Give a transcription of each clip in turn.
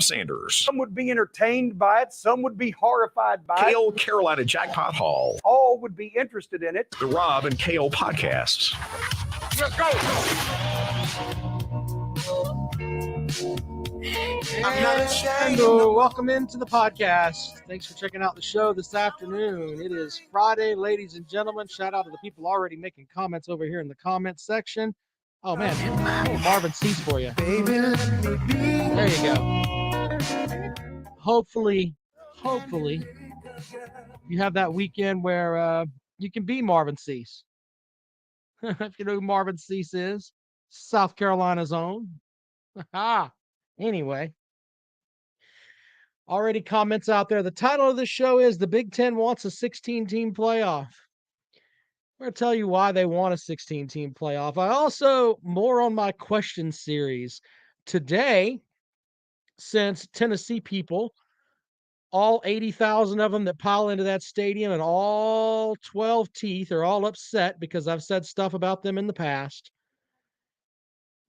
Rob Sanders. Some would be entertained by it. Some would be horrified by Kale Carolina Jackpot Hall. it. All would be interested in it. The Rob and Kale Podcasts. Let's go. And welcome into the podcast. Thanks for checking out the show this afternoon. It is Friday, ladies and gentlemen. Shout out to the people already making comments over here in the comments section. Oh man, little Marvin Cease for you. There you go. Hopefully, you have that weekend where you can be Marvin Cease. If you know who Marvin Cease is, South Carolina's own. Anyway, already comments out there. The title of the show is The Big Ten Wants a 16-team playoff. I'm going to tell you why they want a 16-team playoff. I also, more on my question series. Today, since Tennessee people, all 80,000 of them that pile into that stadium and all 12 teeth are all upset because I've said stuff about them in the past.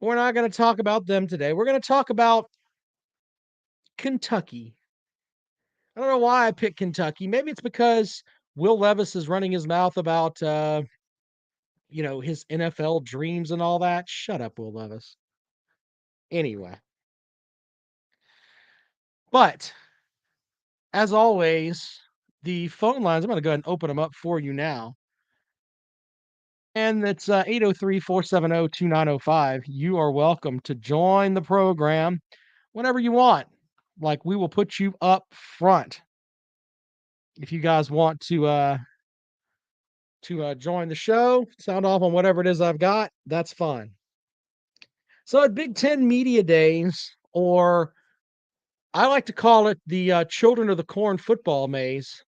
We're not going to talk about them today. We're going to talk about Kentucky. I don't know why I picked Kentucky. Maybe it's because Will Levis is running his mouth about, his NFL dreams and all that. Shut up, Will Levis. Anyway. But, as always, the phone lines, I'm going to go ahead and open them up for you now. And it's 803-470-2905. You are welcome to join the program whenever you want. Like, we will put you up front. If you guys want to join the show, sound off on whatever it is I've got, that's fine. So at Big Ten Media Days, or I like to call it the Children of the Corn football maze,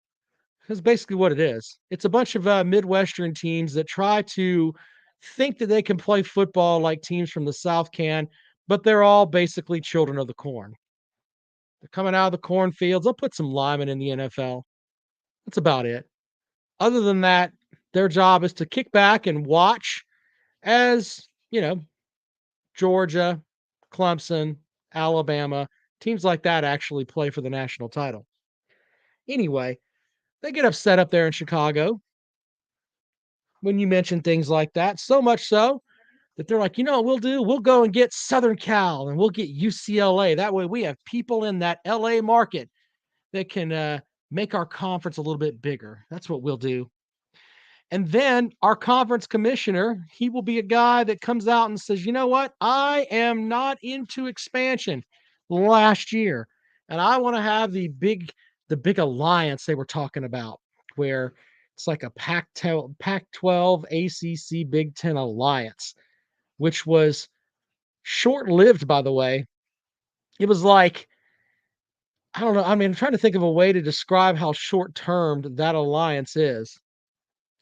that's basically what it is. It's a bunch of Midwestern teams that try to think that they can play football like teams from the South can, but they're all basically children of the corn. They're coming out of the cornfields. They'll put some linemen in the NFL. That's about it. Other than that, their job is to kick back and watch as, Georgia, Clemson, Alabama, teams like that actually play for the national title. Anyway, they get upset up there in Chicago when you mention things like that, so much so that they're like, what we'll do? We'll go and get Southern Cal and we'll get UCLA. That way we have people in that LA market that can make our conference a little bit bigger. That's what we'll do. And then our conference commissioner, he will be a guy that comes out and says, you know what? I am not into expansion last year. And I want to have the big alliance they were talking about, where it's like a Pac-12, ACC, Big Ten alliance, which was short-lived, by the way. It was like, I don't know. I mean, I'm trying to think of a way to describe how short-termed that alliance is.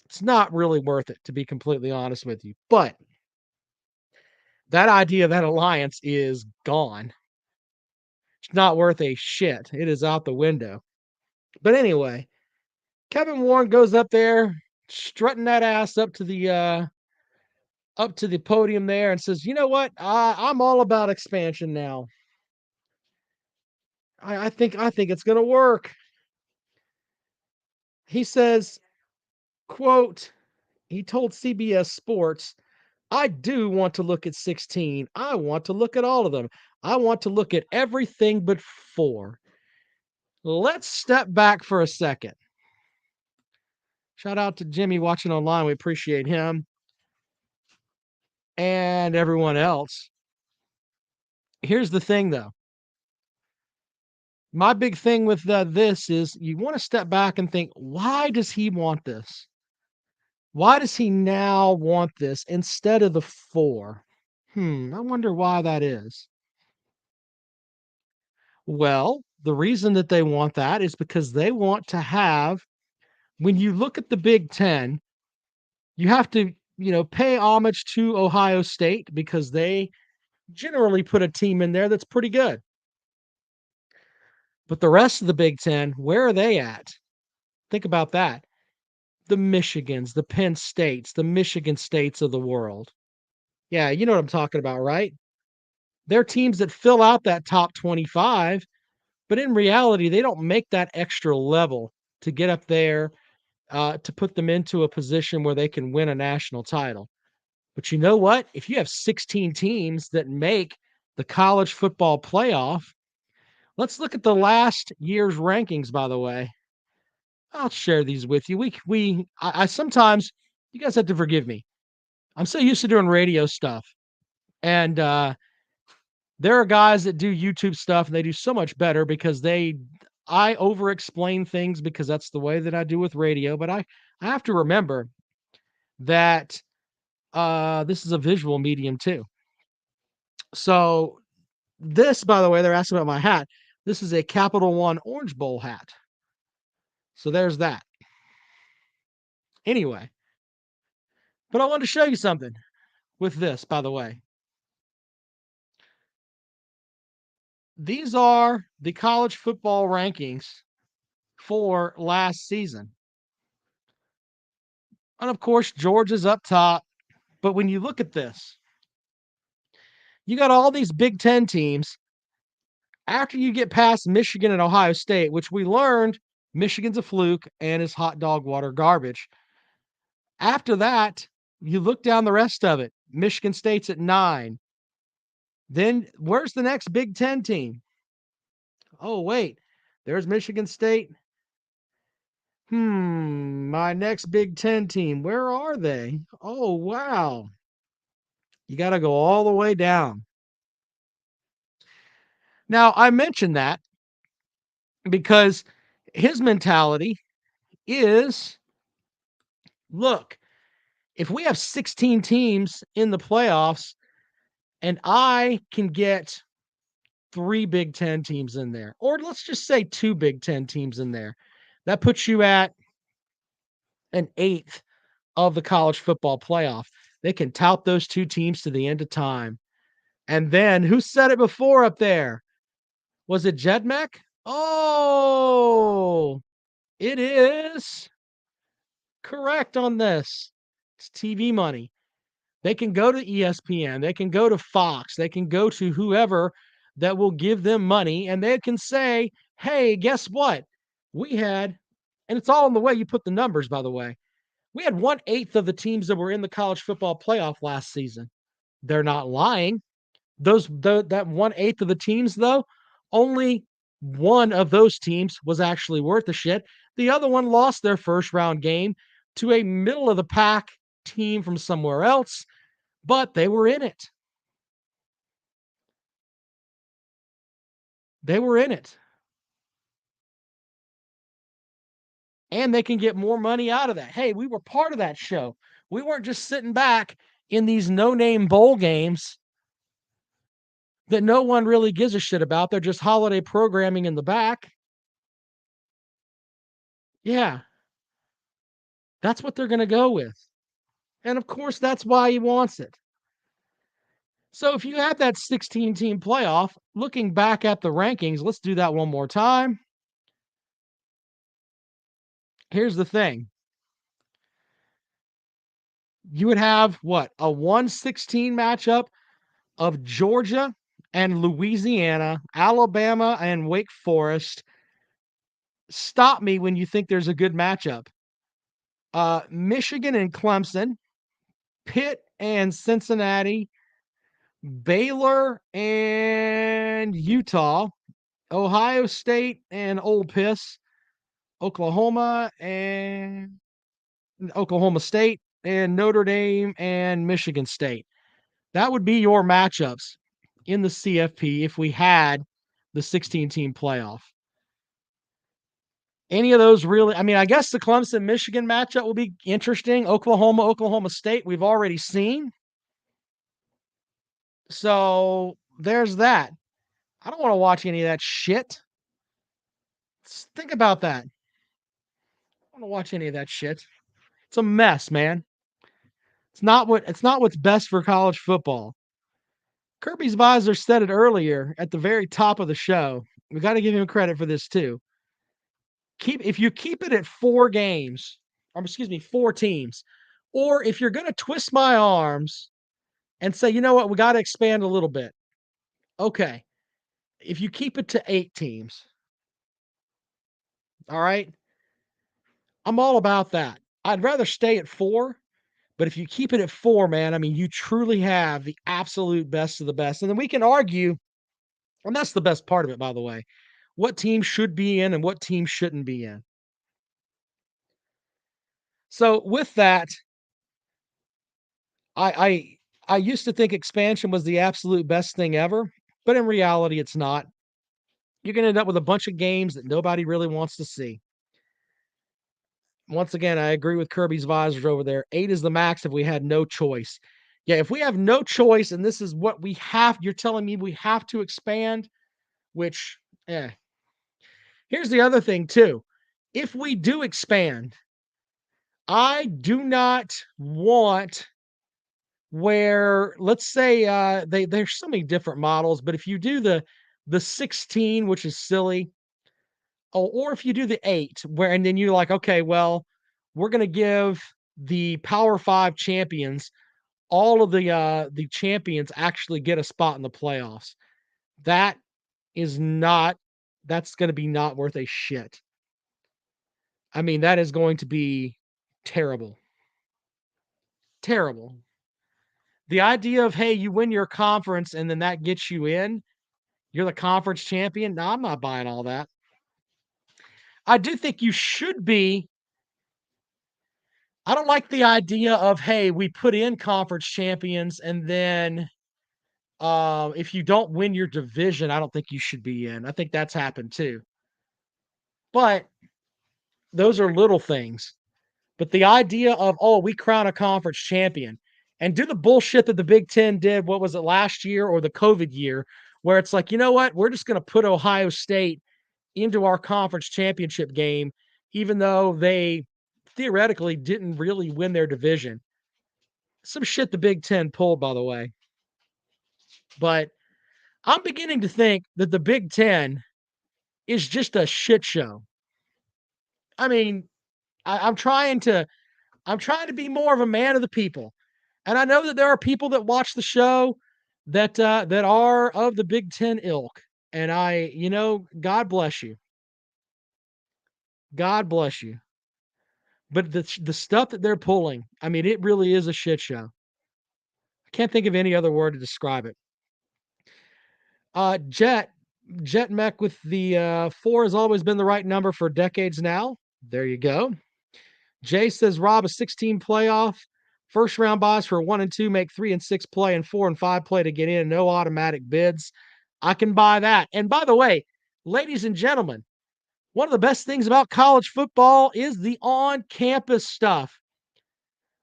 It's not really worth it, to be completely honest with you. But that idea of that alliance is gone. It's not worth a shit. It is out the window. But anyway, Kevin Warren goes up there, strutting that ass up to the podium there, and says, "You know what? I'm all about expansion now. I think it's going to work." He says, quote, he told CBS Sports, "I do want to look at 16. I want to look at all of them. I want to look at everything but 4. Let's step back for a second." Shout out to Jimmy watching online. We appreciate him and everyone else. Here's the thing, though. My big thing with this is you want to step back and think, why does he want this? Why does he now want this instead of the 4? I wonder why that is. Well, the reason that they want that is because they want to have, when you look at the Big Ten, you have to, pay homage to Ohio State because they generally put a team in there that's pretty good. But the rest of the Big Ten, where are they at? Think about that. The Michigans, the Penn States, the Michigan States of the world. Yeah, you know what I'm talking about, right? They're teams that fill out that top 25, But in reality, they don't make that extra level to get up there to put them into a position where they can win a national title. But you know what? If you have 16 teams that make the college football playoff, let's look at the last year's rankings, by the way. I'll share these with you. I sometimes, you guys have to forgive me. I'm so used to doing radio stuff. And there are guys that do YouTube stuff and they do so much better because I over explain things because that's the way that I do with radio. But I have to remember that this is a visual medium too. So this, by the way, they're asking about my hat. This is a Capital One Orange Bowl hat. So there's that. Anyway, but I wanted to show you something with this, by the way. These are the college football rankings for last season. And of course, Georgia's up top. But when you look at this, you got all these Big Ten teams. After you get past Michigan and Ohio State, which we learned Michigan's a fluke and is hot dog water garbage. After that, you look down the rest of it. Michigan State's at 9. Then where's the next Big Ten team? Oh, wait. There's Michigan State. My next Big Ten team. Where are they? Oh, wow. You got to go all the way down. Now, I mentioned that because his mentality is, look, if we have 16 teams in the playoffs and I can get 3 Big Ten teams in there, or let's just say 2 Big Ten teams in there, that puts you at an 8th of the college football playoff. They can tout those 2 teams to the end of time. And then who said it before up there? Was it Jedmek? Oh, it is correct on this. It's TV money. They can go to ESPN. They can go to Fox. They can go to whoever that will give them money. And they can say, hey, guess what? We had, and it's all in the way you put the numbers, by the way. We had 1/8 of the teams that were in the college football playoff last season. They're not lying. That 1/8 of the teams, though, only one of those teams was actually worth a shit. The other one lost their first round game to a middle of the pack team from somewhere else, but they were in it. They were in it. And they can get more money out of that. Hey, we were part of that show. We weren't just sitting back in these no-name bowl games that no one really gives a shit about. They're just holiday programming in the back. Yeah. That's what they're going to go with. And of course, that's why he wants it. So if you have that 16-team playoff, looking back at the rankings, let's do that one more time. Here's the thing. You would have what? A 1-16 matchup of Georgia and Louisiana, Alabama and Wake Forest. Stop me when you think there's a good matchup. Michigan and Clemson, Pitt and Cincinnati, Baylor and Utah, Ohio State and Ole Miss, Oklahoma and Oklahoma State, and Notre Dame and Michigan State. That would be your matchups in the CFP if we had the 16-team playoff. Any of those really, I mean, I guess the Clemson-Michigan matchup will be interesting. Oklahoma State, we've already seen. So there's that. I don't want to watch any of that shit. Think about that. I don't want to watch any of that shit. It's a mess, man. It's not what's best for college football. Kirby Spicer said it earlier at the very top of the show. We got to give him credit for this too. If you keep it at 4 games, or excuse me, 4 teams, or if you're going to twist my arms and say, you know what, we got to expand a little bit. Okay. If you keep it to 8 teams, All right. I'm all about that. I'd rather stay at 4, but if you keep it at 4, man, I mean, you truly have the absolute best of the best. And then we can argue, and that's the best part of it, by the way, what team should be in and what team shouldn't be in. So with that, I used to think expansion was the absolute best thing ever, but in reality, it's not. You're going to end up with a bunch of games that nobody really wants to see. Once again, I agree with Kirby's visors over there. 8 is the max if we had no choice. Yeah, if we have no choice and this is what we have, you're telling me we have to expand, which, eh. Here's the other thing, too. If we do expand, I do not want where, let's say, there's so many different models, but if you do the 16, which is silly, or if you do the 8, where and then you're like, okay, well, we're gonna give the Power 5 champions all of the champions actually get a spot in the playoffs. That is not that's gonna be not worth a shit. I mean, that is going to be terrible. Terrible. The idea of, hey, you win your conference and then that gets you in, you're the conference champion. No, I'm not buying all that. I do think you should be. I don't like the idea of, hey, we put in conference champions and then if you don't win your division, I don't think you should be in. I think that's happened too. But those are little things. But the idea of, oh, we crown a conference champion and do the bullshit that the Big Ten did, what was it, last year or the COVID year, where it's like, you know what? We're just going to put Ohio State into our conference championship game, even though they theoretically didn't really win their division. Some shit the Big Ten pulled, by the way. But I'm beginning to think that the Big Ten is just a shit show. I mean, I'm trying to be more of a man of the people. And I know that there are people that watch the show that are of the Big Ten ilk. And God bless you. God bless you. But the stuff that they're pulling, I mean, it really is a shit show. I can't think of any other word to describe it. Jet Mech with the 4 has always been the right number for decades now. There you go. Jay says, Rob, a 16 playoff. First round buys for 1 and 2 make 3 and 6 play and 4 and 5 play to get in. No automatic bids. I can buy that. And by the way, ladies and gentlemen, one of the best things about college football is the on-campus stuff.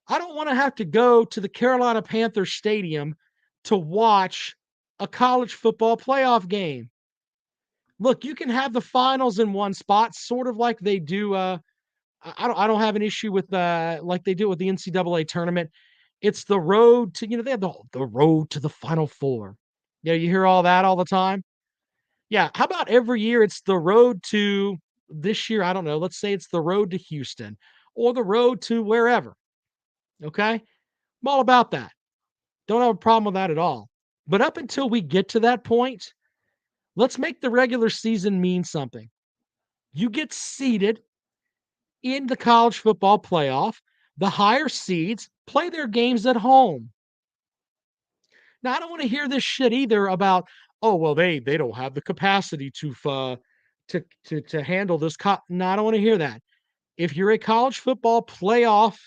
I don't want to have to go to the Carolina Panthers Stadium to watch a college football playoff game. Look, you can have the finals in one spot, sort of like they do. I don't have an issue with like they do with the NCAA tournament. It's the road to, they have the road to the Final Four. Yeah, you hear all that all the time. Yeah, how about every year it's the road to this year? I don't know. Let's say it's the road to Houston or the road to wherever. Okay, I'm all about that. Don't have a problem with that at all. But up until we get to that point, let's make the regular season mean something. You get seeded in the college football playoff. The higher seeds play their games at home. Now, I don't want to hear this shit either about, oh, well, they don't have the capacity to handle this. No, I don't want to hear that. If you're a college football playoff,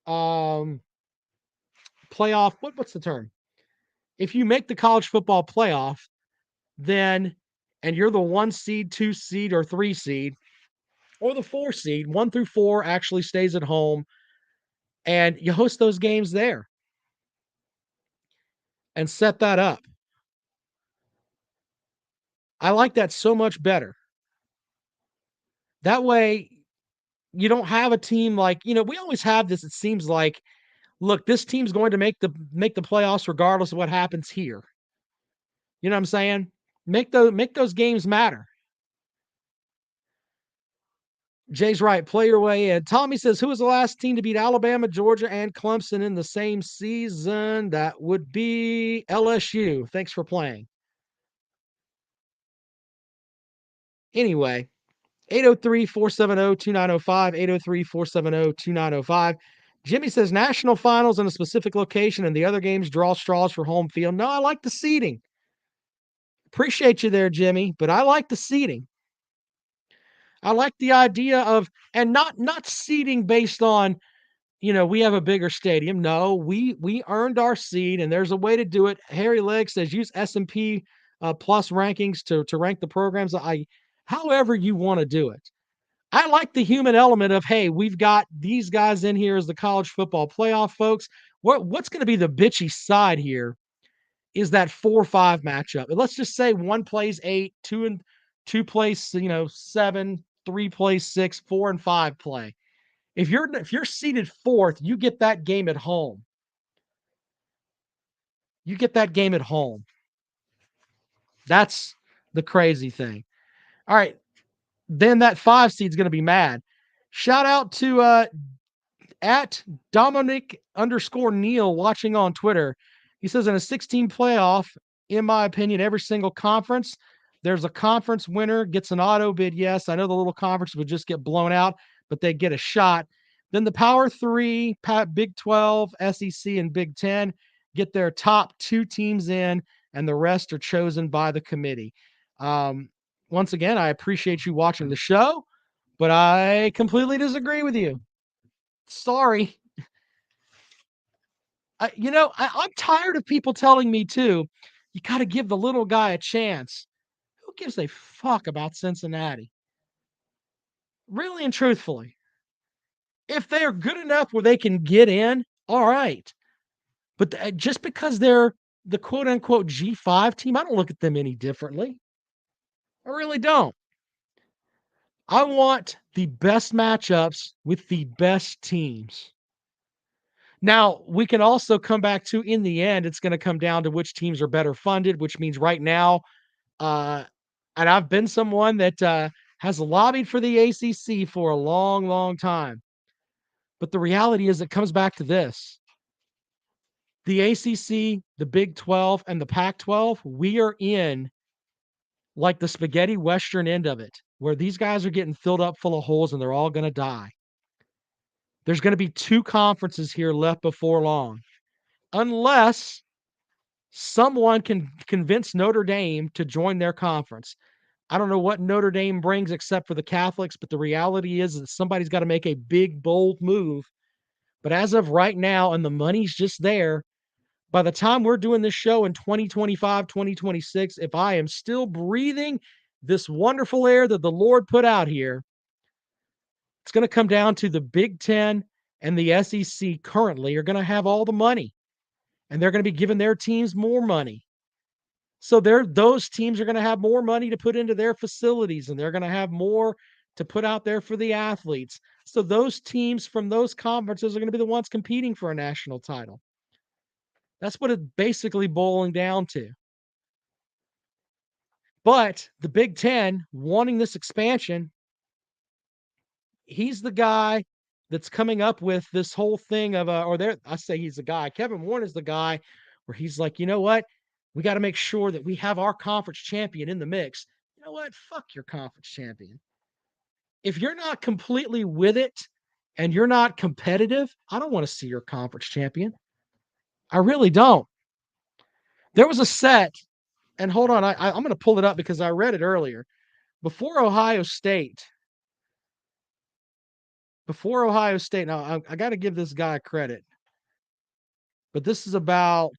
what's the term? If you make the college football playoff, then, and you're the 1 seed, 2 seed, or 3 seed, or the 4 seed, 1 through 4 actually stays at home, and you host those games there and set that up. I like that so much better. That way, you don't have a team like, we always have this, it seems like, look, this team's going to make the playoffs regardless of what happens here. You know what I'm saying? Make those games matter. Jay's right. Play your way in. Tommy says, who was the last team to beat Alabama, Georgia, and Clemson in the same season? That would be LSU. Thanks for playing. Anyway, 803-470-2905, 803-470-2905. Jimmy says national finals in a specific location and the other games draw straws for home field. No, I like the seating. Appreciate you there, Jimmy, but I like the seating. I like the idea of, and not seating based on, we have a bigger stadium. No, we earned our seat, and there's a way to do it. Harry Legg says use S&P plus rankings to rank the programs. However you want to do it. I like the human element of, hey, we've got these guys in here as the college football playoff folks. What's going to be the bitchy side here is that 4-5 matchup. And let's just say one plays 8, two plays 7, 3 plays 6, 4 and 5 play. If you're seated 4th, you get that game at home. You get that game at home. That's the crazy thing. All right. Then that 5 seed's going to be mad. Shout out to at Dominic_Neil watching on Twitter. He says in a 16 playoff, in my opinion, every single conference, there's a conference winner gets an auto bid. Yes, I know the little conference would just get blown out, but they get a shot. Then the Power 3, Big 12, SEC, and Big 10 get their top 2 teams in, and the rest are chosen by the committee. Once again, I appreciate you watching the show, but I completely disagree with you. Sorry. I'm tired of people telling me too, you got to give the little guy a chance. Who gives a fuck about Cincinnati? Really and truthfully. If they're good enough where they can get in, all right. But just because they're the quote unquote G5 team, I don't look at them any differently. I really don't. I want the best matchups with the best teams. Now, we can also come back to, in the end, it's going to come down to which teams are better funded, which means right now, and I've been someone that has lobbied for the ACC for a long, long time. But the reality is it comes back to this. The ACC, the Big 12, and the Pac-12, we are in like the spaghetti western end of it, where these guys are getting filled up full of holes and they're all going to die. There's going to be 2 conferences here left before long. Unless someone can convince Notre Dame to join their conference. I don't know what Notre Dame brings except for the Catholics, but the reality is that somebody's got to make a big, bold move. But as of right now, and the money's just there, by the time we're doing this show in 2025, 2026, if I am still breathing this wonderful air that the Lord put out here, it's going to come down to the Big Ten and the SEC currently are going to have all the money. And they're going to be giving their teams more money. So those teams are going to have more money to put into their facilities, and they're going to have more to put out there for the athletes. So those teams from those conferences are going to be the ones competing for a national title. That's what it's basically boiling down to. But the Big Ten wanting this expansion, he's the guy that's coming up with this whole thing of, I say he's the guy. Kevin Warren is the guy where he's like, you know what? We got to make sure that we have our conference champion in the mix. You know what? Fuck your conference champion. If you're not completely with it and you're not competitive, I don't want to see your conference champion. I really don't. There was a set, and hold on, I'm going to pull it up because I read it earlier. Before Ohio State, now I got to give this guy credit, but this is about,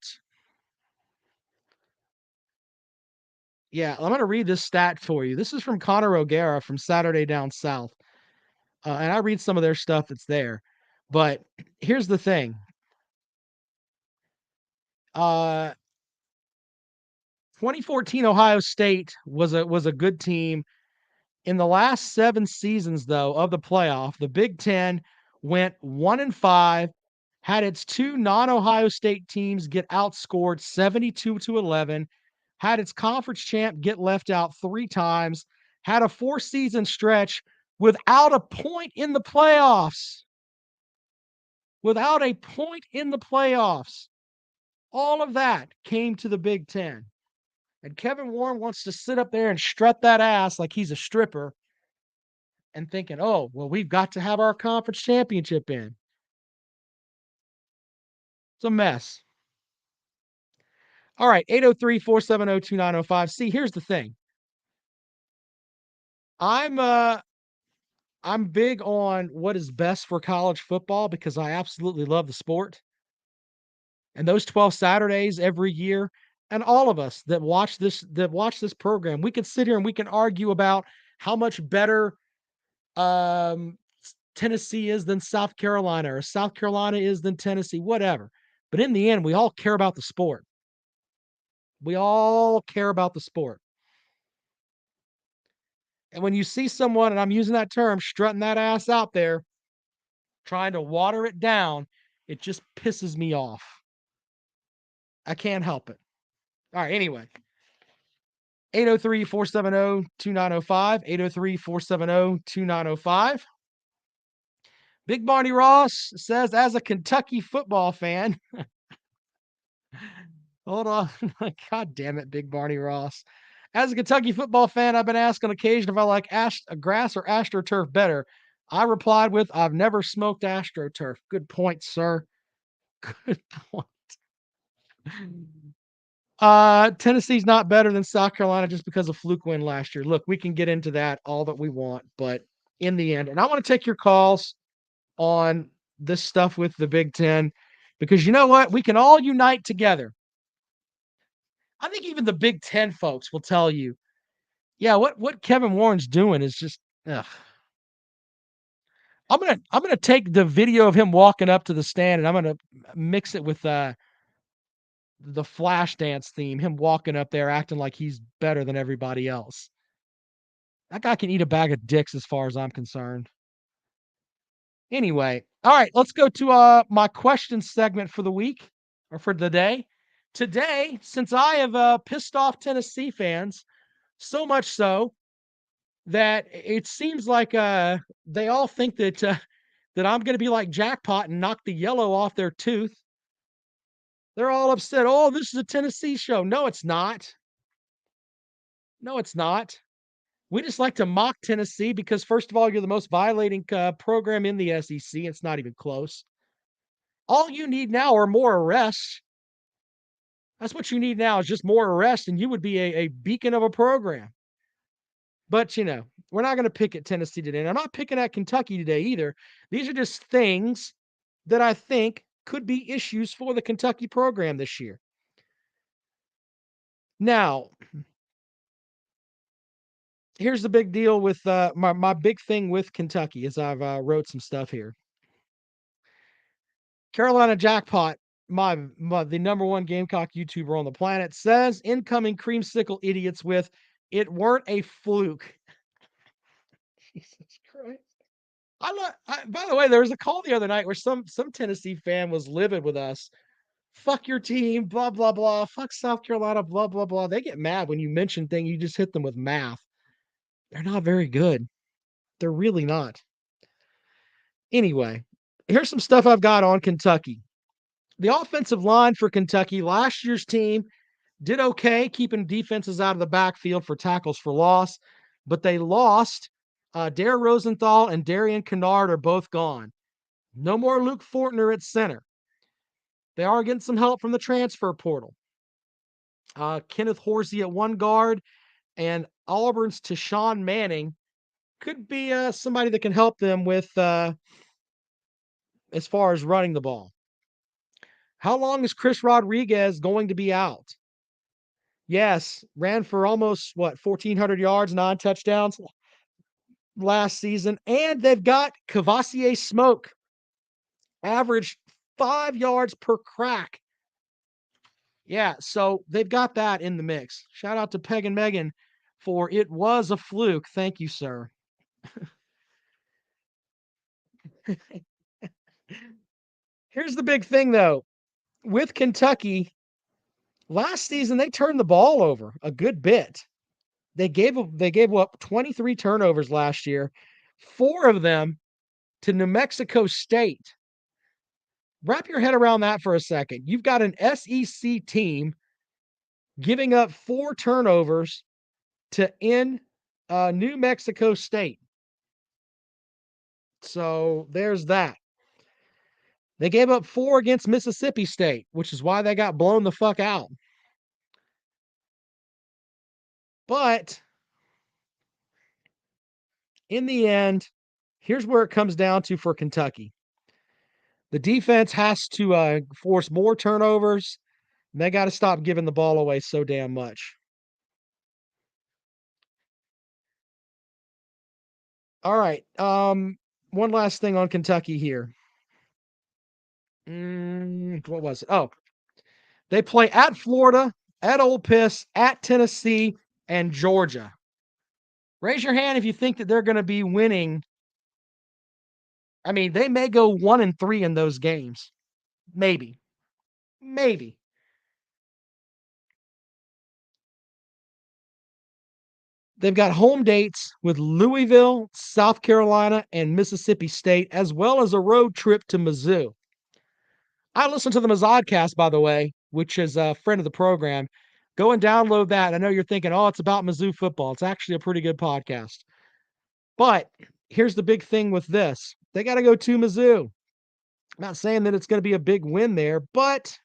I'm going to read this stat for you. This is from Connor O'Gara from Saturday Down South. And I read some of their stuff that's there. But here's the thing. 2014 Ohio State was a good team. In the last 7 seasons, though, of the playoff, the Big Ten went 1-5, had its 2 non-Ohio State teams get outscored 72-11, had its conference champ get left out 3 times, had a 4-season stretch without a point in the playoffs. Without a point in the playoffs. All of that came to the Big Ten. And Kevin Warren wants to sit up there and strut that ass like he's a stripper and thinking, oh, well, we've got to have our conference championship in. It's a mess. All right, 803-470-2905. See, here's the thing. I'm big on what is best for college football because I absolutely love the sport. And those 12 Saturdays every year, and all of us that watch this program, we can sit here and we can argue about how much better Tennessee is than South Carolina, or South Carolina is than Tennessee, whatever. But in the end, we all care about the sport. We all care about the sport. And when you see someone, and I'm using that term, strutting that ass out there, trying to water it down, it just pisses me off. I can't help it. All right, anyway. 803-470-2905, 803-470-2905. Big Barney Ross says, as a Kentucky football fan, hold on. God damn it, Big Barney Ross. As a Kentucky football fan, I've been asked on occasion if I like grass or AstroTurf better. I replied with, I've never smoked AstroTurf. Good point, sir. Good point. Tennessee's not better than South Carolina just because of fluke win last year. Look, we can get into that all that we want, but in the end, and I want to take your calls on this stuff with the Big Ten, because you know what? We can all unite together. I think even the Big Ten folks will tell you, yeah, what Kevin Warren's doing is just, ugh. I'm gonna take the video of him walking up to the stand and I'm gonna mix it with the Flashdance theme, him walking up there acting like he's better than everybody else. That guy can eat a bag of dicks as far as I'm concerned. Anyway, all right, let's go to my question segment for the week, or for the day. Today, since I have pissed off Tennessee fans, so much so that it seems like they all think that that I'm going to be like Jackpot and knock the yellow off their tooth. They're all upset. Oh, this is a Tennessee show. No, it's not. No, it's not. We just like to mock Tennessee because, first of all, you're the most violating program in the SEC. It's not even close. All you need now are more arrests. That's what you need now, is just more arrests, and you would be a beacon of a program. But, you know, we're not going to pick at Tennessee today. And I'm not picking at Kentucky today either. These are just things that I think could be issues for the Kentucky program this year. Now, here's the big deal with my big thing with Kentucky, as I've wrote some stuff here. Carolina Jackpot, the number one Gamecock YouTuber on the planet, says incoming creamsicle idiots with, it weren't a fluke. Jesus Christ. By the way, there was a call the other night where some Tennessee fan was livid with us. Fuck your team, blah, blah, blah. Fuck South Carolina, blah, blah, blah. They get mad when you mention things. You just hit them with math. They're not very good. They're really not. Anyway, here's some stuff I've got on Kentucky. The offensive line for Kentucky, last year's team, did okay keeping defenses out of the backfield for tackles for loss, but they lost. Dare Rosenthal and Darian Kennard are both gone. No more Luke Fortner at center. They are getting some help from the transfer portal. Kenneth Horsey at one guard, and Auburn's Tashawn Manning could be somebody that can help them with as far as running the ball. How long is Chris Rodriguez going to be out? Yes, ran for almost 1,400 yards, 9 touchdowns last season, and they've got Cavassier Smoke, averaged 5 yards per crack. Yeah, so they've got that in the mix. Shout out to Peg and Megan for it was a fluke. Thank you, sir. Here's the big thing, though. With Kentucky, last season they turned the ball over a good bit. They gave up 23 turnovers last year, 4 of them to New Mexico State. Wrap your head around that for a second. You've got an SEC team giving up 4 turnovers to New Mexico State. So there's that. They gave up 4 against Mississippi State, which is why they got blown the fuck out. But in the end, here's where it comes down to for Kentucky. The defense has to force more turnovers. And they got to stop giving the ball away so damn much. All right. One last thing on Kentucky here. What was it? Oh, they play at Florida, at Ole Miss, at Tennessee, and Georgia. Raise your hand if you think that they're going to be winning. I mean, they may go 1-3 in those games. Maybe. They've got home dates with Louisville, South Carolina, and Mississippi State, as well as a road trip to Mizzou. I listen to the Mazodcast, by the way, which is a friend of the program. Go and download that. I know you're thinking, oh, it's about Mizzou football. It's actually a pretty good podcast. But here's the big thing with this. They got to go to Mizzou. I'm not saying that it's going to be a big win there, but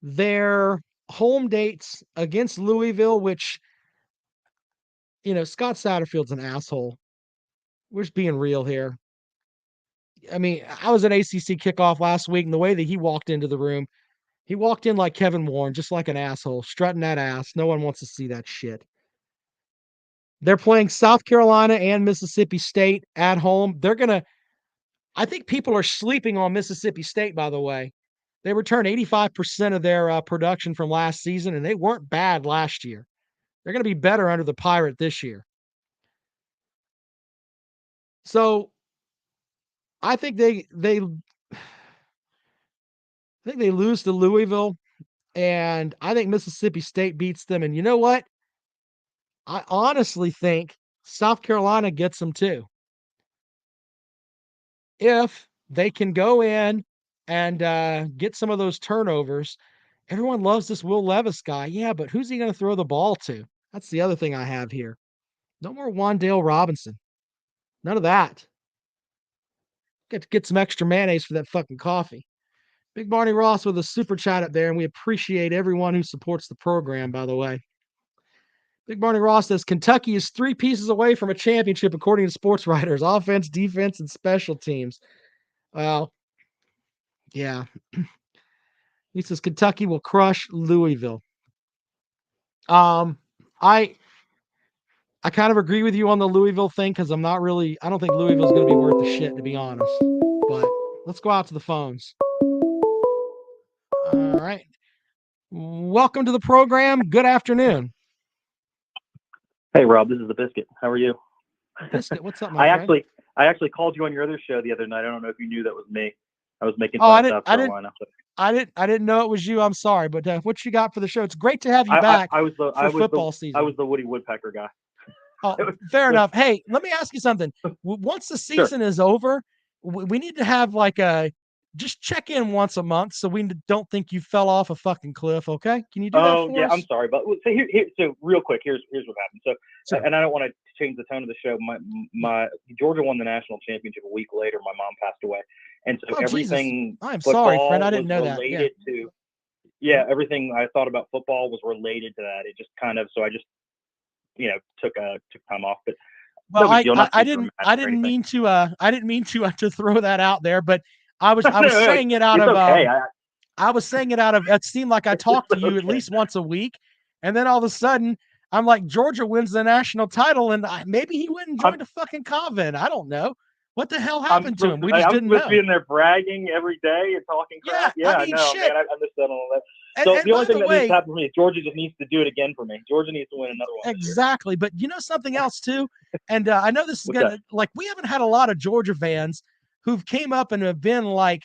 their home dates against Louisville, which, Scott Satterfield's an asshole. We're just being real here. I mean, I was at ACC kickoff last week, and the way that he walked into the room, he walked in like Kevin Warren, just like an asshole, strutting that ass. No one wants to see that shit. They're playing South Carolina and Mississippi State at home. I think people are sleeping on Mississippi State, by the way. They returned 85% of their production from last season, and they weren't bad last year. They're going to be better under the Pirate this year. So I think they lose to Louisville, and I think Mississippi State beats them. And you know what? I honestly think South Carolina gets them too. If they can go in and get some of those turnovers. Everyone loves this Will Levis guy. Yeah, but who's he going to throw the ball to? That's the other thing I have here. No more Wandale Robinson. None of that. Get some extra mayonnaise for that fucking coffee. Big Barney Ross with a super chat up there, and we appreciate everyone who supports the program, by the way. Big Barney Ross says Kentucky is 3 pieces away from a championship, according to sports writers: offense, defense, and special teams. Well, yeah. He says Kentucky will crush Louisville. I kind of agree with you on the Louisville thing because I don't think Louisville's going to be worth the shit, to be honest. But let's go out to the phones. All right. Welcome to the program. Good afternoon. Hey, Rob, this is the Biscuit. How are you? Biscuit, what's up, my friend? I actually called you on your other show the other night. I don't know if you knew that was me. I was making fun of South Carolina. I didn't know it was you. I'm sorry, but what you got for the show? It's great to have you back. I was the football season. I was the Woody Woodpecker guy. Oh, fair enough. Hey, let me ask you something. Once the season is over, we need to have just check in once a month so we don't think you fell off a fucking cliff. Okay? Can you do that for us? Oh, yeah. I'm sorry, but so real quick, here's what happened. So, and I don't want to change the tone of the show. My Georgia won the national championship a week later. My mom passed away, and so everything. Jesus. I'm sorry, friend. I didn't know that. Everything I thought about football was related to that. It just kind of I just took time off, but. Well, I didn't mean to throw that out there, but I was saying it out of I was saying it out of it seemed like I talked to you at least once a week, and then all of a sudden I'm like, Georgia wins the national title, and maybe he went and joined a fucking convent. I don't know what the hell happened to him. We just didn't know. I'm supposed to be in there bragging every day and talking crap. Yeah, I know, shit. Man. I understand all that. So the only thing that needs to happen for me is Georgia just needs to do it again for me. Georgia needs to win another one. Exactly, but you know something else too, and I know this is gonna we haven't had a lot of Georgia fans who've came up and have been like,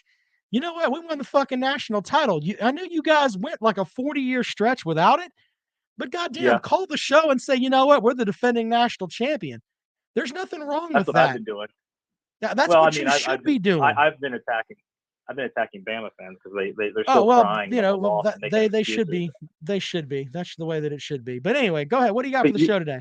you know what, we won the fucking national title. I knew you guys went like a 40-year stretch without it, but goddamn, call the show and say, you know what, we're the defending national champion. There's nothing wrong with that. That's what I've been doing. That's what you should be doing. I've been attacking Bama fans because they're still crying. They should be. They should be. That's the way that it should be. But anyway, go ahead. What do you got for the show today?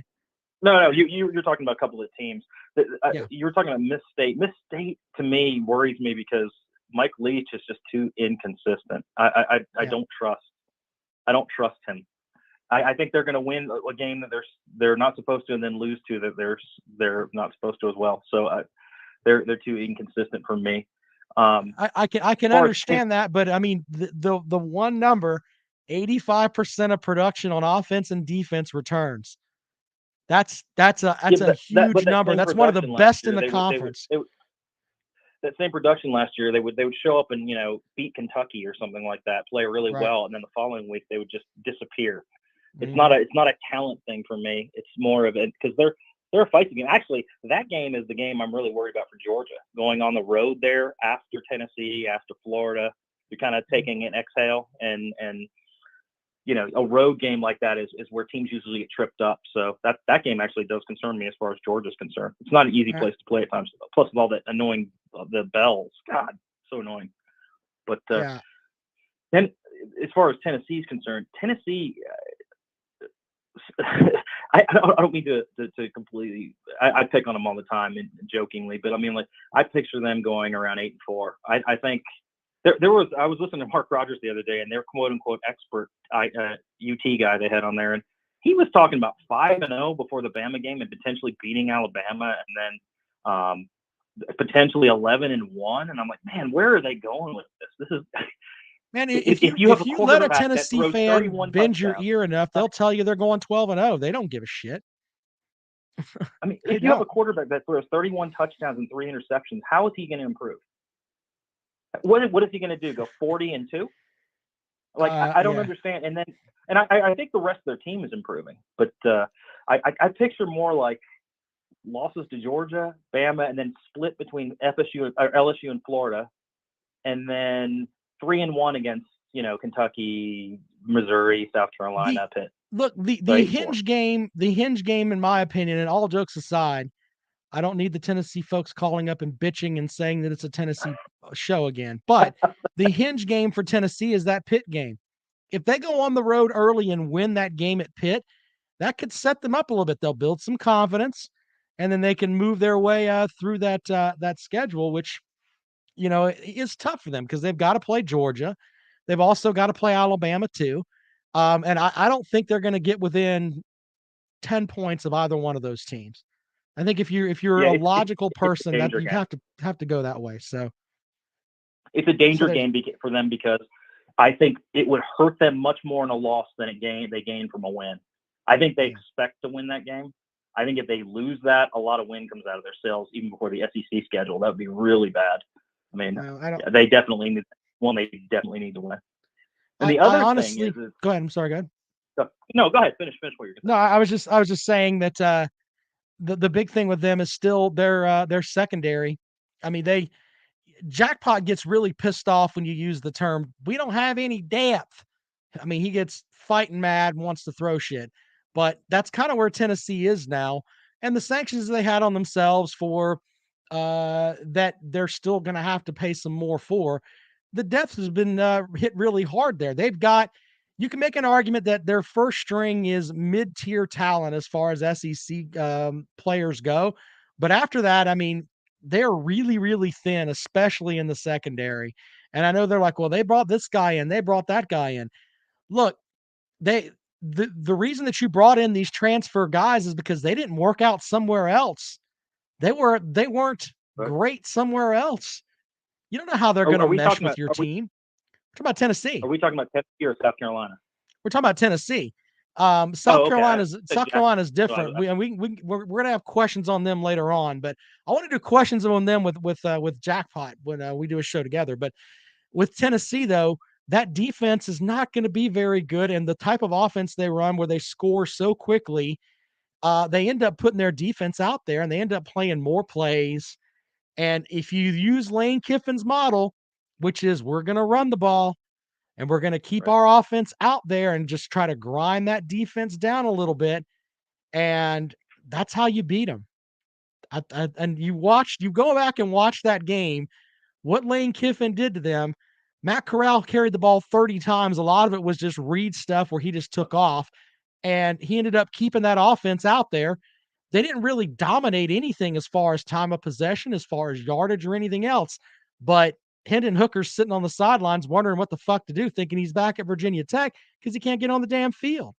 No, you're talking about a couple of teams. Yeah. You were talking about Miss State. Miss State to me worries me because Mike Leach is just too inconsistent. I don't trust. I don't trust him. I think they're going to win a game that they're not supposed to, and then lose to that they're not supposed to as well. So they're too inconsistent for me. I can understand that, but I mean the one number, 85% of production on offense and defense returns. That's a huge number. That's one of the best in the conference. That same production last year, they would show up and beat Kentucky or something like that, play really well, and then the following week they would just disappear. It's not a talent thing for me. It's more of it because they're a fighting game. Actually, that game is the game I'm really worried about for Georgia. Going on the road there after Tennessee, after Florida, you're kind of taking an exhale, and a road game like that is where teams usually get tripped up. So that game actually does concern me as far as Georgia's concerned. It's not an easy place to play at times. Plus, with all that annoying the bells, God, so annoying. But then, as far as Tennessee's concerned, Tennessee. I don't mean to completely. I pick on them all the time and jokingly, but I mean, like, I picture them going around 8-4. I think there was. I was listening to Mark Rogers the other day, and their quote unquote expert UT guy they had on there, and he was talking about 5-0 before the Bama game and potentially beating Alabama, and then potentially 11-1. And I'm like, man, where are they going with this? This is. Man, if you let a Tennessee fan bend your ear enough, they'll tell you they're going 12-0. They don't give a shit. I mean, if you have a quarterback that throws 31 touchdowns and 3 interceptions, how is he going to improve? What is he going to do? Go 40-2? Like, I don't understand. And I think the rest of their team is improving, but I picture more like losses to Georgia, Bama, and then split between FSU or LSU and Florida, and then 3-1 against Kentucky, Missouri, South Carolina, Pitt. Look, the hinge game, in my opinion, and all jokes aside, I don't need the Tennessee folks calling up and bitching and saying that it's a Tennessee show again. But the hinge game for Tennessee is that Pitt game. If they go on the road early and win that game at Pitt, that could set them up a little bit. They'll build some confidence, and then they can move their way through that schedule, which is tough for them because they've got to play Georgia. They've also got to play Alabama too. And I don't think they're going to get within 10 points of either one of those teams. I think if you're a logical person, that you have to go that way. So it's a danger game for them because I think it would hurt them much more in a loss than they gain from a win. I think they expect to win that game. I think if they lose that, a lot of wind comes out of their sails even before the SEC schedule. That would be really bad. I mean, they definitely need to win. And the other thing is, go ahead. I'm sorry. Go ahead. No, go ahead. Finish what you're going to say. No, I was just saying that the big thing with them is still their secondary. I mean, Jackpot gets really pissed off when you use the term, we don't have any depth. I mean, he gets fighting mad and wants to throw shit. But that's kind of where Tennessee is now. And the sanctions they had on themselves for that they're still going to have to pay some more for. The depth has been hit really hard there. You can make an argument that their first string is mid-tier talent as far as SEC players go. But after that, I mean, they're really, really thin, especially in the secondary. And I know they're like, well, they brought this guy in, they brought that guy in. Look, the reason that you brought in these transfer guys is because they didn't work out somewhere else. They weren't great somewhere else. You don't know how they're going to mesh with your team. We're talking about Tennessee. Are we talking about Tennessee or South Carolina? We're talking about Tennessee. South Carolina's different. We're going to have questions on them later on, but I want to do questions on them with Jackpot when we do a show together. But with Tennessee, though, that defense is not going to be very good, and the type of offense they run where they score so quickly, they end up putting their defense out there, and they end up playing more plays. And if you use Lane Kiffin's model, which is we're going to run the ball and we're going to keep our offense out there and just try to grind that defense down a little bit, and that's how you beat them. And you go back and watch that game, what Lane Kiffin did to them. Matt Corral carried the ball 30 times. A lot of it was just read stuff where he just took off, and he ended up keeping that offense out there. They didn't really dominate anything as far as time of possession, as far as yardage or anything else. But Hendon Hooker's sitting on the sidelines wondering what the fuck to do, thinking he's back at Virginia Tech because he can't get on the damn field.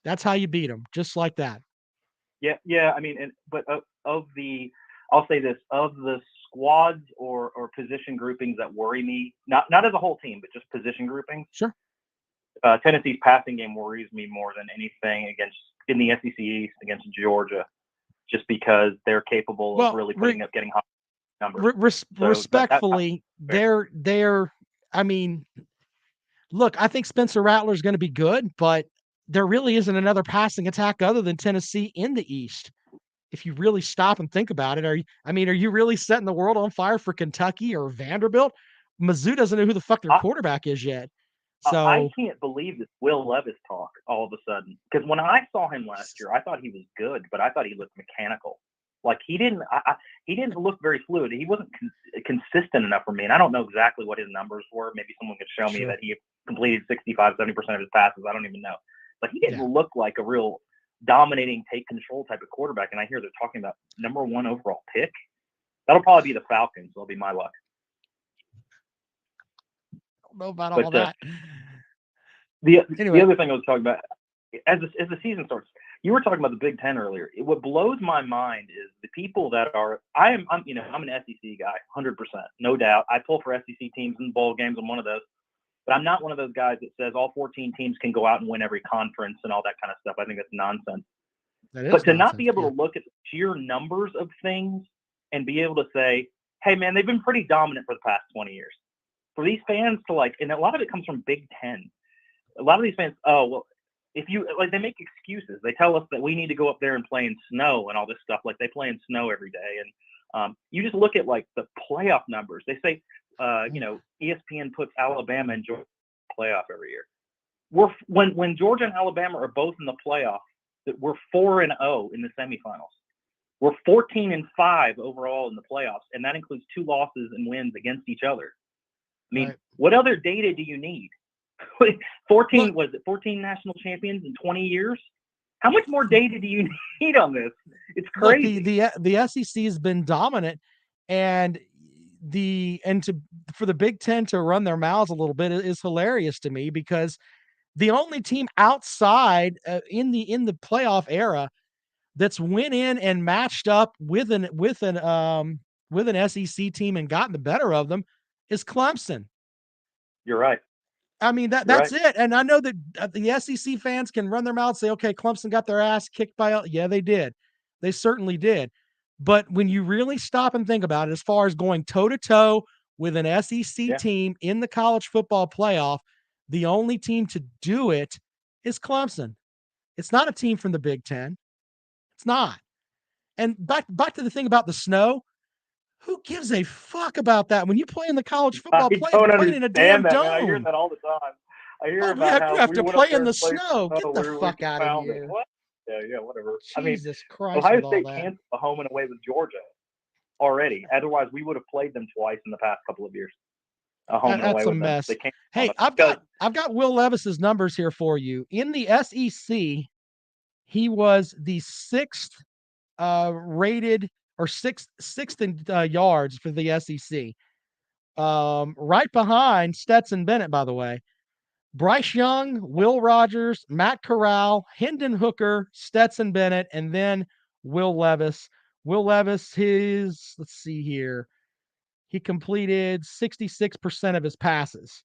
That's how you beat them, just like that. Yeah. I mean, but I'll say this, of the squads or position groupings that worry me, not as a whole team, but just position groupings. Sure. Tennessee's passing game worries me more than anything in the SEC East against Georgia, just because they're capable of really getting high numbers. Respectfully, they're. I mean, look, I think Spencer Rattler is going to be good, but there really isn't another passing attack other than Tennessee in the East. If you really stop and think about it, are you really setting the world on fire for Kentucky or Vanderbilt? Mizzou doesn't know who the fuck their quarterback is yet. So I can't believe this Will Levis talk all of a sudden, because when I saw him last year, I thought he was good, but I thought he looked mechanical. Like he didn't look very fluid. He wasn't consistent enough for me, and I don't know exactly what his numbers were. Maybe someone could show me that he completed 65, 70% of his passes. I don't even know, but he didn't look like a real dominating, take control type of quarterback. And I hear they're talking about number 1 overall pick. That'll probably be the Falcons. That'll be my luck. I don't know about all that. The other thing I was talking about, as the season starts, you were talking about the Big Ten earlier. What blows my mind is the people that are. I'm an SEC guy, 100%, no doubt. I pull for SEC teams in bowl games. I'm one of those. But I'm not one of those guys that says all 14 teams can go out and win every conference and all that kind of stuff. I think that's nonsense. But to not be able to look at the sheer numbers of things and be able to say, hey, man, they've been pretty dominant for the past 20 years. For these fans to and a lot of it comes from Big Ten. A lot of these fans, if you they make excuses. They tell us that we need to go up there and play in snow and all this stuff. Like they play in snow every day. And you just look at the playoff numbers. They say, ESPN puts Alabama and Georgia in the playoff every year. When Georgia and Alabama are both in the playoff, we're 4-0 in the semifinals. We're 14-5 overall in the playoffs, and that includes 2 losses and wins against each other. I mean, What other data do you need? 14 national champions in 20 years? How much more data do you need on this? It's crazy. Look, the SEC has been dominant, and for the Big Ten to run their mouths a little bit is hilarious to me, because the only team outside in the playoff era that's went in and matched up with an SEC team and gotten the better of them is Clemson. You're right. I mean, that's it. And I know that the SEC fans can run their mouths, say, okay, Clemson got their ass kicked by, yeah, they did. They certainly did. But when you really stop and think about it, as far as going toe-to-toe with an SEC team in the college football playoff, the only team to do it is Clemson. It's not a team from the Big Ten. It's not. And back to the thing about the snow, who gives a fuck about that? When you play in the college football playoff, playing in a damn dome. I hear that all the time. I hear about how you have to play in the snow. Get the fuck out of here. What? Yeah, whatever. Jesus Christ. Ohio State canceled a home and away with Georgia already. Otherwise, we would have played them twice in the past couple of years. That's a mess. Hey, I've got Will Levis's numbers here for you. In the SEC, he was the 6th rated, or sixth in yards for the SEC. Right behind Stetson Bennett, by the way. Bryce Young, Will Rogers, Matt Corral, Hendon Hooker, Stetson Bennett, and then Will Levis. Will Levis, let's see here. He completed 66% of his passes.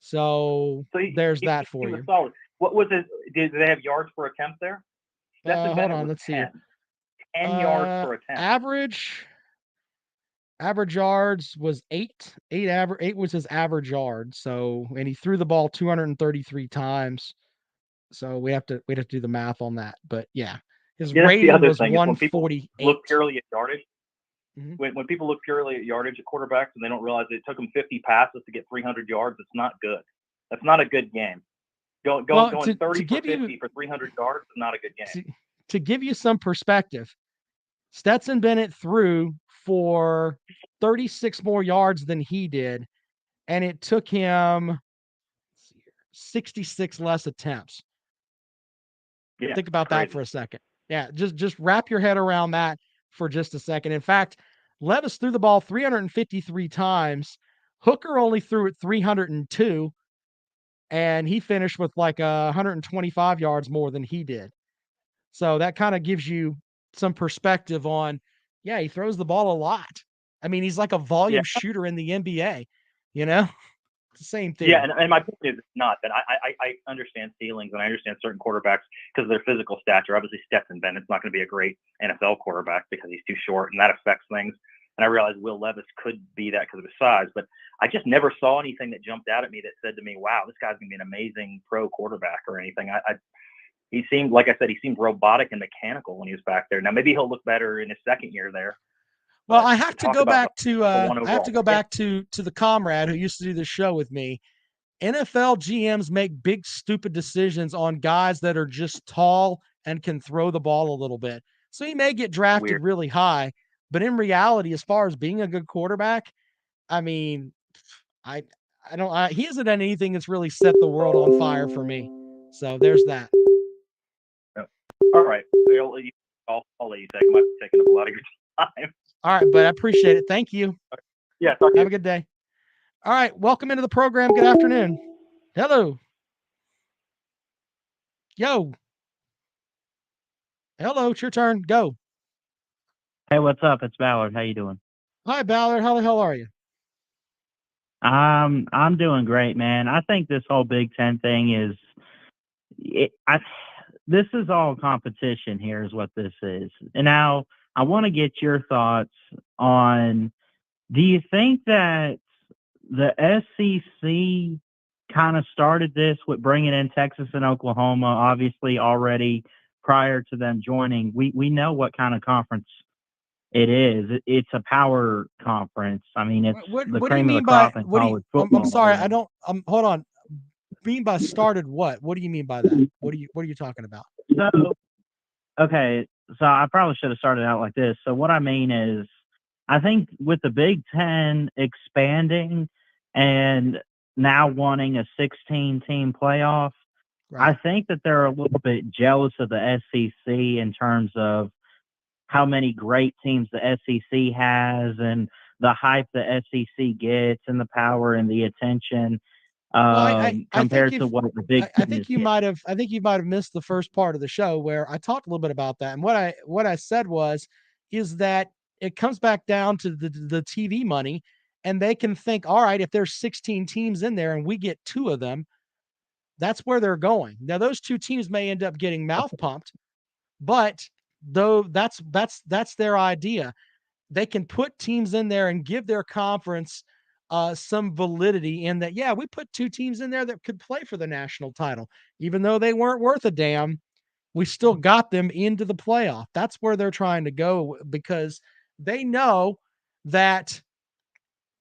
So there's that for you. Solid. What was it? Did they have yards per attempt there? Hold on, let's see. 10 yards per attempt. Average yards was 8. 8 was his average yard. So, and he threw the ball 233 times. So we have to do the math on that. But yeah, his rating was 148. Look purely at yardage. Mm-hmm. When people look purely at yardage at quarterbacks and they don't realize it took them 50 passes to get 300 yards, it's not good. That's not a good game. Going 30 for 50 for 300 yards is not a good game. To give you some perspective, Stetson Bennett threw for 36 more yards than he did, and it took him 66 less attempts. Think about that for a second. Yeah, just wrap your head around that for just a second. In fact, Levis threw the ball 353 times. Hooker only threw it 302, and he finished with like 125 yards more than he did. So that kind of gives you some perspective on, yeah, he throws the ball a lot. I mean, he's like a volume shooter in the NBA, you know? It's the same thing. Yeah, and my point is not that I understand ceilings and I understand certain quarterbacks because of their physical stature. Obviously, Stetson Bennett's not going to be a great NFL quarterback because he's too short, and that affects things. And I realize Will Levis could be that because of his size, but I just never saw anything that jumped out at me that said to me, "Wow, this guy's going to be an amazing pro quarterback" or anything. He seemed, like I said, he seemed robotic and mechanical when he was back there. Now maybe he'll look better in his second year there. Well, I have to go back to the comrade who used to do this show with me. NFL GMs make big stupid decisions on guys that are just tall and can throw the ball a little bit. So he may get drafted really high, but in reality, as far as being a good quarterback, I mean, he hasn't done anything that's really set the world on fire for me. So there's that. All right. I'll let you take. I might be taking up a lot of your time. All right, but I appreciate it. Thank you. Yeah. Have a good day. All right. Welcome into the program. Good afternoon. Hello. Yo. Hello. It's your turn. Go. Hey, what's up? It's Ballard. How you doing? Hi, Ballard. How the hell are you? I'm doing great, man. I think this whole Big Ten thing is, this is all competition here is what this is. And now I want to get your thoughts on, do you think that the SEC kind of started this with bringing in Texas and Oklahoma, obviously already prior to them joining? We know what kind of conference it is. It's a power conference. I mean, it's the cream of the crop in college football. I'm sorry. Hold on. Mean by started what? What do you mean by that? What are you talking about? So I probably should have started out like this. So what I mean is, I think with the Big Ten expanding and now wanting a 16-team playoff, right, I think that they're a little bit jealous of the SEC in terms of how many great teams the SEC has and the hype the SEC gets and the power and the attention. Compared to what the Big Ten I think you might have missed the first part of the show where I talked a little bit about that. And what I said is that it comes back down to the TV money, and they can think, all right, if there's 16 teams in there and we get 2 of them, that's where they're going. Now those 2 teams may end up getting mouth pumped, but though that's their idea. They can put teams in there and give their conference some validity in that, yeah, we put 2 teams in there that could play for the national title. Even though they weren't worth a damn, we still got them into the playoff. That's where they're trying to go, because they know that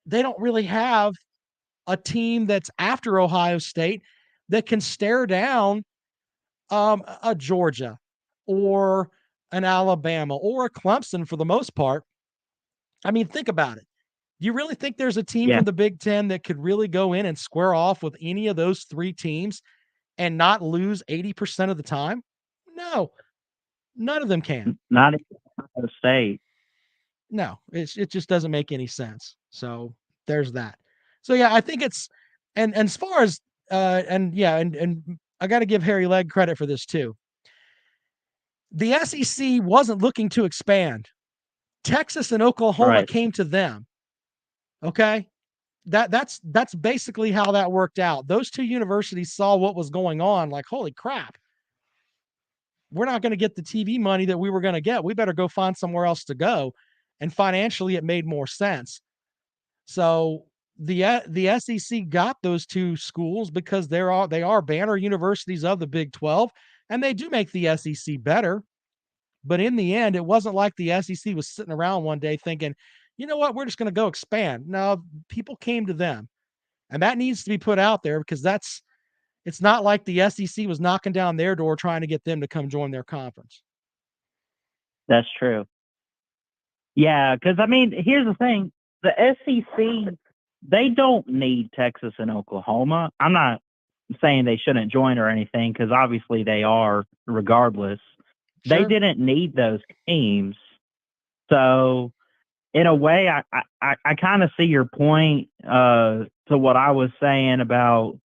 they don't really have a team that's after Ohio State that can stare down a Georgia or an Alabama or a Clemson for the most part. I mean, think about it. Do you really think there's a team from the Big Ten that could really go in and square off with any of those 3 teams and not lose 80% of the time? No, none of them can. Not Ohio State. No, it just doesn't make any sense. So there's that. So yeah, I think it's, and as far as and I got to give Harry Legg credit for this too. The SEC wasn't looking to expand. Texas and Oklahoma came to them. Okay. That's basically how that worked out. Those 2 universities saw what was going on, like, holy crap, we're not going to get the TV money that we were going to get. We better go find somewhere else to go. And financially, it made more sense. So the SEC got those 2 schools because they are banner universities of the Big 12, and they do make the SEC better. But in the end, it wasn't like the SEC was sitting around one day thinking, you know what, we're just going to go expand. No, people came to them, and that needs to be put out there, because it's not like the SEC was knocking down their door trying to get them to come join their conference. That's true. Yeah, because, I mean, here's the thing. The SEC, they don't need Texas and Oklahoma. I'm not saying they shouldn't join or anything, because obviously they are regardless. They Sure. didn't need those teams. So in a way, I kind of see your point to what I was saying about.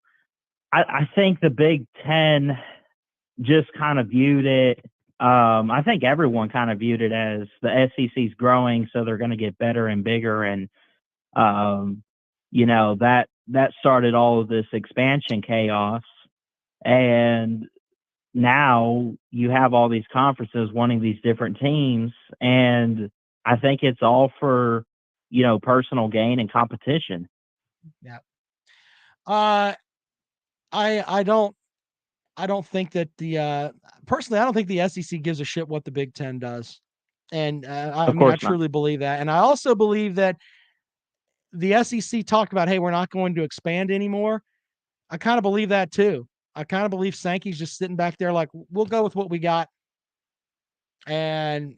I think the Big Ten just kind of viewed it. I think everyone kind of viewed it as the SEC's growing, so they're going to get better and bigger, and that started all of this expansion chaos. And now you have all these conferences wanting these different teams, and I think it's all for personal gain and competition. Yeah. I don't think that personally, I don't think the SEC gives a shit what the Big Ten does. And I Of mean, I course not. truly believe that. And I also believe that the SEC talked about, hey, we're not going to expand anymore. I kind of believe that too. I kind of believe Sankey's just sitting back there like, we'll go with what we got and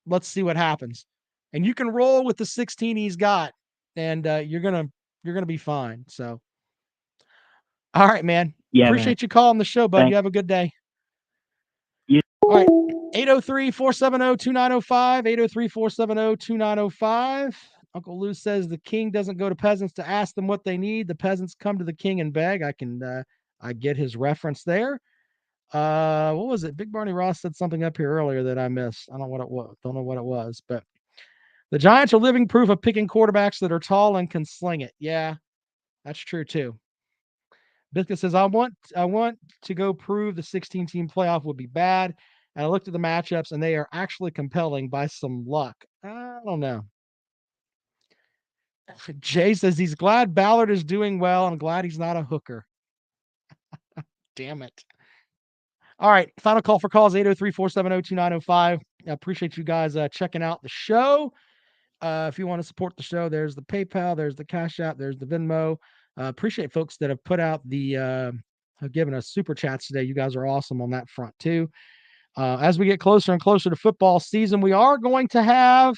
let's see what happens. And you can roll with the 16 he's got, and you're gonna be fine. So, all right, man. Yeah, man. Appreciate you calling the show, bud. Thanks. You have a good day. You- All right. 803-470-2905. 803-470-2905. Uncle Lou says the king doesn't go to peasants to ask them what they need. The peasants come to the king and beg. I get his reference there. What was it? Big Barney Ross said something up here earlier that I missed. I don't know what it was, but the Giants are living proof of picking quarterbacks that are tall and can sling it. Yeah, that's true too. Biscuit says, I want to go prove the 16-team playoff would be bad. And I looked at the matchups, and they are actually compelling by some luck. I don't know. Jay says he's glad Ballard is doing well and glad he's not a hooker. Damn it. All right. Final call for calls, 803-470-2905. I appreciate you guys checking out the show. If you want to support the show, there's the PayPal, there's the Cash App, there's the Venmo. Appreciate folks that have put out have given us super chats today. You guys are awesome on that front too. As we get closer and closer to football season, we are going to have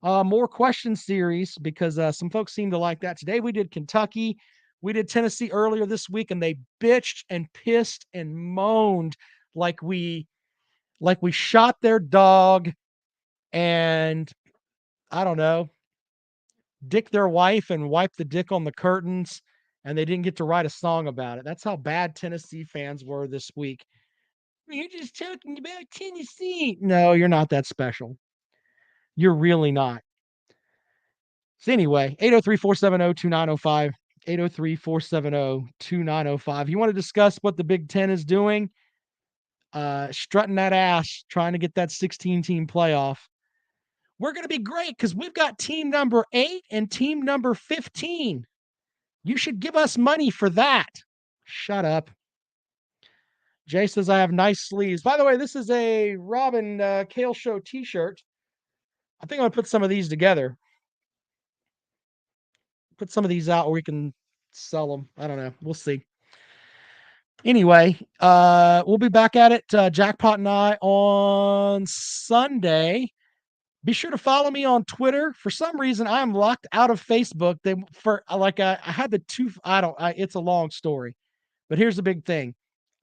more question series because some folks seem to like that. Today we did Kentucky. We did Tennessee earlier this week, and they bitched and pissed and moaned like we shot their dog and I don't know, dick their wife and wipe the dick on the curtains, and they didn't get to write a song about it. That's how bad Tennessee fans were this week. You're just talking about Tennessee. No, you're not that special. You're really not. So anyway, 803-470-2905, 803-470-2905. If you want to discuss what the Big Ten is doing, strutting that ass, trying to get that 16-team playoff, we're going to be great because we've got team number 8 and team number 15. You should give us money for that. Shut up. Jay says, I have nice sleeves. By the way, this is a Robin Kale Show t-shirt. I think I'm going to put some of these together. Put some of these out where we can sell them. I don't know. We'll see. Anyway, we'll be back at it, Jackpot and I, on Sunday. Be sure to follow me on Twitter. For some reason, I'm locked out of Facebook. I had the two. It's a long story, but here's the big thing: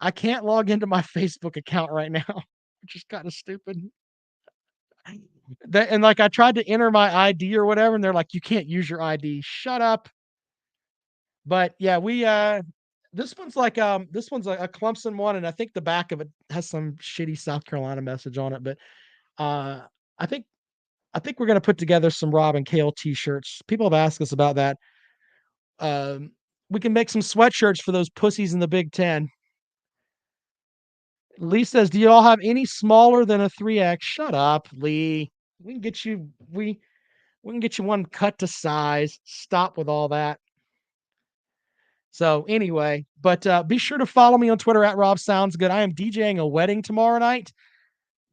I can't log into my Facebook account right now, which is kind of stupid. And I tried to enter my ID or whatever, and they're like, "You can't use your ID." Shut up. But yeah, this one's a Clemson one, and I think the back of it has some shitty South Carolina message on it. But I think we're going to put together some Rob and Kale t-shirts. People have asked us about that. We can make some sweatshirts for those pussies in the Big Ten. Lee says, do you all have any smaller than a 3X? Shut up, Lee. We can get you one cut to size. Stop with all that. So anyway, but be sure to follow me on Twitter at Rob Sounds Good. I am DJing a wedding tomorrow night.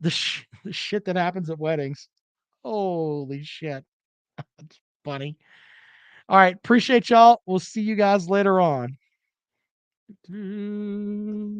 The shit that happens at weddings. Holy shit. That's funny. All right. Appreciate y'all. We'll see you guys later on.